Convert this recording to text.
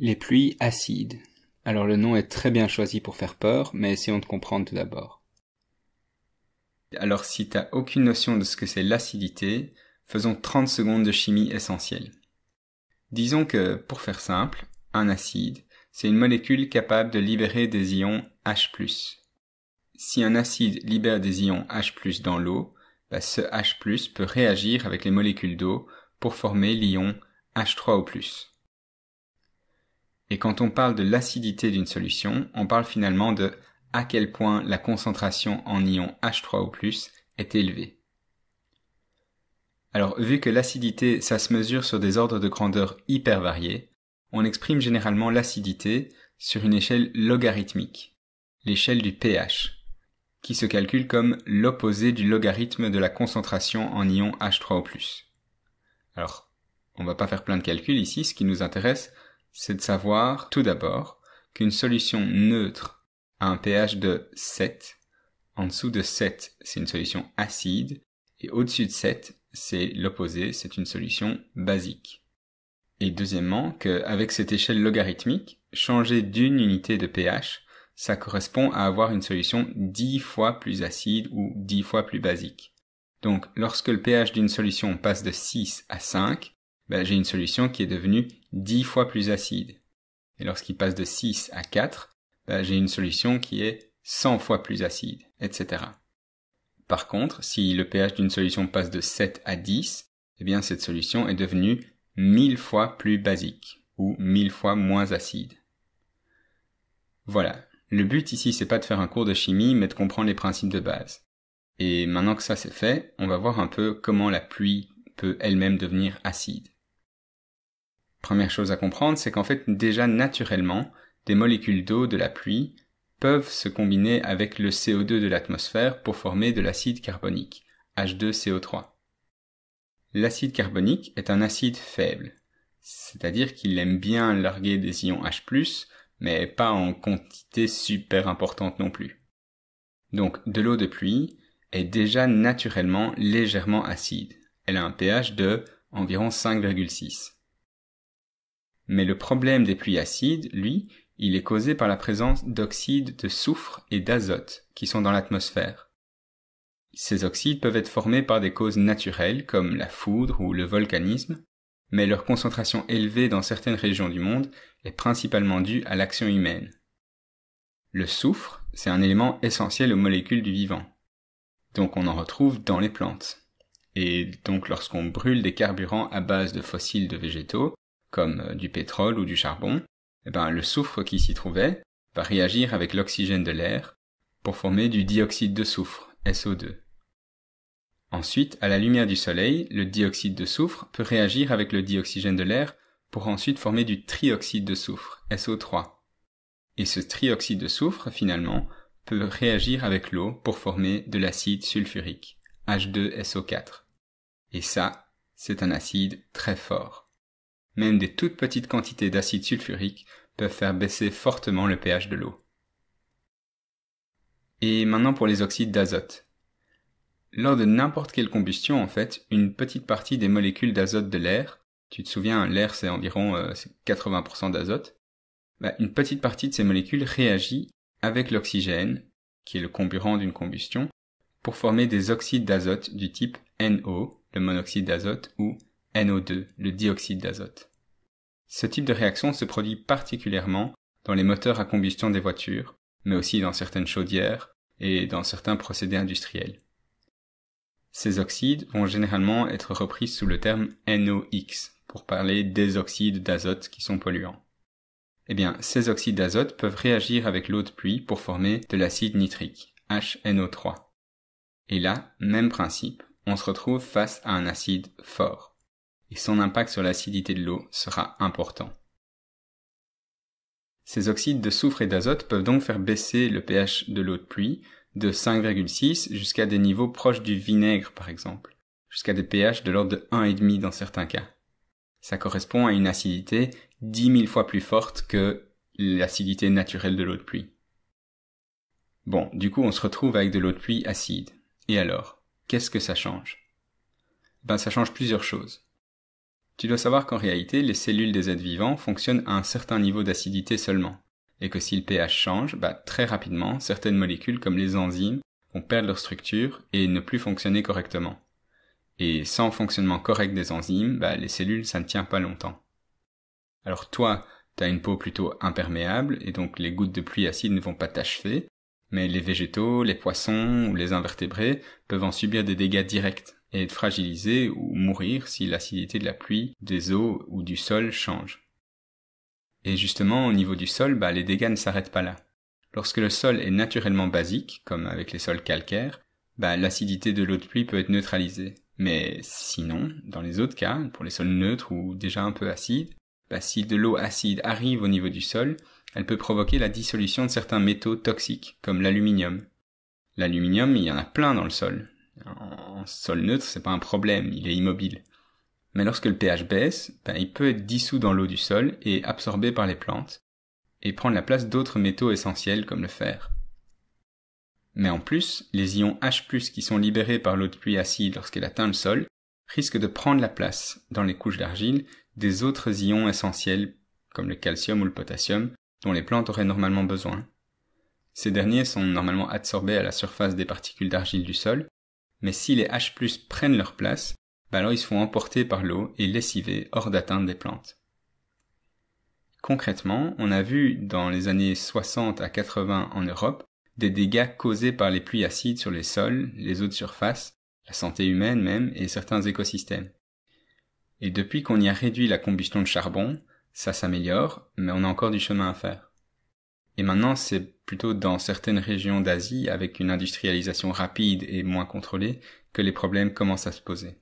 Les pluies acides. Alors le nom est très bien choisi pour faire peur, mais essayons de comprendre tout d'abord. Alors si t'as aucune notion de ce que c'est l'acidité, faisons 30 secondes de chimie essentielle. Disons que, pour faire simple, un acide, c'est une molécule capable de libérer des ions H+. Si un acide libère des ions H+, dans l'eau, ce H+, peut réagir avec les molécules d'eau pour former l'ion H3O+. Et quand on parle de l'acidité d'une solution, on parle finalement de à quel point la concentration en ion H3O+, est élevée. Alors, vu que l'acidité, ça se mesure sur des ordres de grandeur hyper variés, on exprime généralement l'acidité sur une échelle logarithmique, l'échelle du pH, qui se calcule comme l'opposé du logarithme de la concentration en ion H3O+. Alors, on va pas faire plein de calculs ici, ce qui nous intéresse, c'est de savoir, tout d'abord, qu'une solution neutre a un pH de 7, en dessous de 7, c'est une solution acide, et au-dessus de 7, c'est l'opposé, c'est une solution basique. Et deuxièmement, qu'avec cette échelle logarithmique, changer d'une unité de pH, ça correspond à avoir une solution 10 fois plus acide ou 10 fois plus basique. Donc, lorsque le pH d'une solution passe de 6 à 5, j'ai une solution qui est devenue 10 fois plus acide. Et lorsqu'il passe de 6 à 4, j'ai une solution qui est 100 fois plus acide, etc. Par contre, si le pH d'une solution passe de 7 à 10, cette solution est devenue 1000 fois plus basique, ou 1000 fois moins acide. Voilà. Le but ici, c'est pas de faire un cours de chimie, mais de comprendre les principes de base. Et maintenant que ça c'est fait, on va voir un peu comment la pluie peut elle-même devenir acide. Première chose à comprendre, c'est qu'en fait, déjà naturellement, des molécules d'eau de la pluie peuvent se combiner avec le CO2 de l'atmosphère pour former de l'acide carbonique, H2CO3. L'acide carbonique est un acide faible, c'est-à-dire qu'il aime bien larguer des ions H+, mais pas en quantité super importante non plus. Donc, de l'eau de pluie est déjà naturellement légèrement acide. Elle a un pH de environ 5,6. Mais le problème des pluies acides, lui, il est causé par la présence d'oxydes de soufre et d'azote qui sont dans l'atmosphère. Ces oxydes peuvent être formés par des causes naturelles comme la foudre ou le volcanisme, mais leur concentration élevée dans certaines régions du monde est principalement due à l'action humaine. Le soufre, c'est un élément essentiel aux molécules du vivant. Donc on en retrouve dans les plantes. Et donc lorsqu'on brûle des carburants à base de fossiles de végétaux, comme du pétrole ou du charbon, le soufre qui s'y trouvait va réagir avec l'oxygène de l'air pour former du dioxyde de soufre, SO2. Ensuite, à la lumière du soleil, le dioxyde de soufre peut réagir avec le dioxygène de l'air pour ensuite former du trioxyde de soufre, SO3. Et ce trioxyde de soufre, finalement, peut réagir avec l'eau pour former de l'acide sulfurique, H2SO4. Et ça, c'est un acide très fort. Même des toutes petites quantités d'acide sulfurique peuvent faire baisser fortement le pH de l'eau. Et maintenant pour les oxydes d'azote. Lors de n'importe quelle combustion, en fait, une petite partie des molécules d'azote de l'air, tu te souviens, l'air c'est environ 80% d'azote, une petite partie de ces molécules réagit avec l'oxygène, qui est le comburant d'une combustion, pour former des oxydes d'azote du type NO, le monoxyde d'azote, ou NO2, le dioxyde d'azote. Ce type de réaction se produit particulièrement dans les moteurs à combustion des voitures, mais aussi dans certaines chaudières et dans certains procédés industriels. Ces oxydes vont généralement être repris sous le terme NOx, pour parler des oxydes d'azote qui sont polluants. Ces oxydes d'azote peuvent réagir avec l'eau de pluie pour former de l'acide nitrique, HNO3. Et là, même principe, on se retrouve face à un acide fort. Et son impact sur l'acidité de l'eau sera important. Ces oxydes de soufre et d'azote peuvent donc faire baisser le pH de l'eau de pluie de 5,6 jusqu'à des niveaux proches du vinaigre par exemple, jusqu'à des pH de l'ordre de 1,5 dans certains cas. Ça correspond à une acidité 10 000 fois plus forte que l'acidité naturelle de l'eau de pluie. Bon, du coup on se retrouve avec de l'eau de pluie acide. Et alors, qu'est-ce que ça change ? Ça change plusieurs choses. Tu dois savoir qu'en réalité, les cellules des êtres vivants fonctionnent à un certain niveau d'acidité seulement, et que si le pH change, très rapidement, certaines molécules comme les enzymes vont perdre leur structure et ne plus fonctionner correctement. Et sans fonctionnement correct des enzymes, les cellules, ça ne tient pas longtemps. Alors toi, tu as une peau plutôt imperméable, et donc les gouttes de pluie acide ne vont pas t'achever, mais les végétaux, les poissons ou les invertébrés peuvent en subir des dégâts directs et être fragilisés ou mourir si l'acidité de la pluie, des eaux ou du sol change. Et justement, au niveau du sol, les dégâts ne s'arrêtent pas là. Lorsque le sol est naturellement basique, comme avec les sols calcaires, l'acidité de l'eau de pluie peut être neutralisée. Mais sinon, dans les autres cas, pour les sols neutres ou déjà un peu acides, si de l'eau acide arrive au niveau du sol, elle peut provoquer la dissolution de certains métaux toxiques, comme l'aluminium. L'aluminium, il y en a plein dans le sol. En sol neutre, c'est pas un problème, il est immobile. Mais lorsque le pH baisse, il peut être dissous dans l'eau du sol et absorbé par les plantes, et prendre la place d'autres métaux essentiels comme le fer. Mais en plus, les ions H+, qui sont libérés par l'eau de pluie acide lorsqu'elle atteint le sol, risquent de prendre la place, dans les couches d'argile, des autres ions essentiels, comme le calcium ou le potassium, dont les plantes auraient normalement besoin. Ces derniers sont normalement absorbés à la surface des particules d'argile du sol, mais si les H+, prennent leur place, alors ils se font emporter par l'eau et lessivés hors d'atteinte des plantes. Concrètement, on a vu dans les années 60 à 80 en Europe des dégâts causés par les pluies acides sur les sols, les eaux de surface, la santé humaine même et certains écosystèmes. Et depuis qu'on y a réduit la combustion de charbon, ça s'améliore, mais on a encore du chemin à faire. Et maintenant, c'est plutôt dans certaines régions d'Asie, avec une industrialisation rapide et moins contrôlée, que les problèmes commencent à se poser.